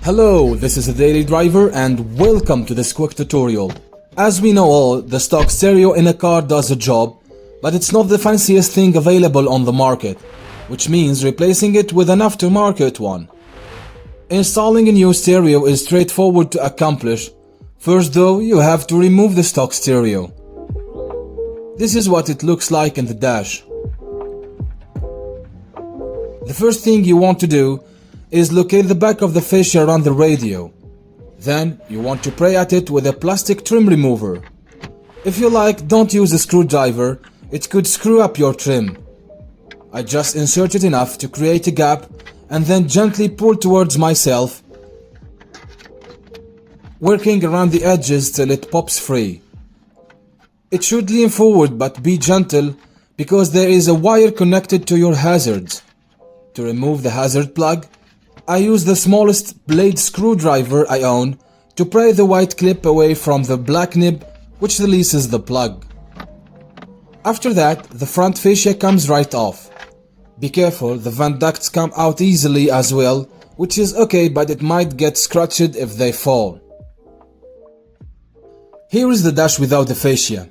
Hello, this is a Daily Driver and welcome to this quick tutorial. As we know all, the stock stereo in a car does a job, but it's not the fanciest thing available on the market, which means replacing it with an aftermarket one. Installing a new stereo is straightforward to accomplish. First though, you have to remove the stock stereo. This is what it looks like in the dash. The first thing you want to do is locate the back of the fascia around the radio. Then you want to pry at it with a plastic trim remover. If you like, don't use a screwdriver, it could screw up your trim. I just insert it enough to create a gap and then gently pull towards myself, working around the edges till it pops free. It should lean forward, but be gentle because there is a wire connected to your hazards. To remove the hazard plug, I use the smallest blade screwdriver I own to pry the white clip away from the black nib which releases the plug. After that, the front fascia comes right off. Be careful, the vent ducts come out easily as well, which is okay, but it might get scratched if they fall. Here is the dash without the fascia.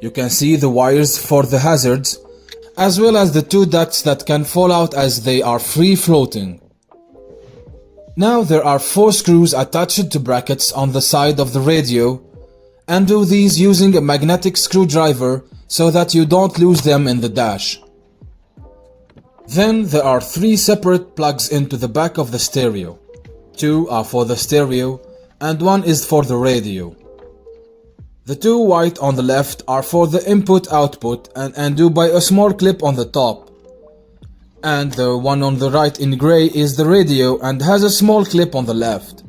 You can see the wires for the hazards, as well as the two ducts that can fall out as they are free floating. Now there are 4 screws attached to brackets on the side of the radio. Undo these using a magnetic screwdriver so that you don't lose them in the dash. Then there are 3 separate plugs into the back of the stereo. 2 are for the stereo and 1 is for the radio. The 2 white on the left are for the input-output and undo by a small clip on the top. And the one on the right in grey is the radio and has a small clip on the left.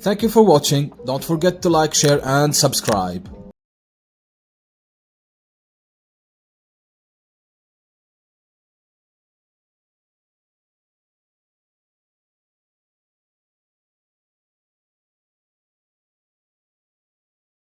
Thank you for watching. Don't forget to like, share and subscribe.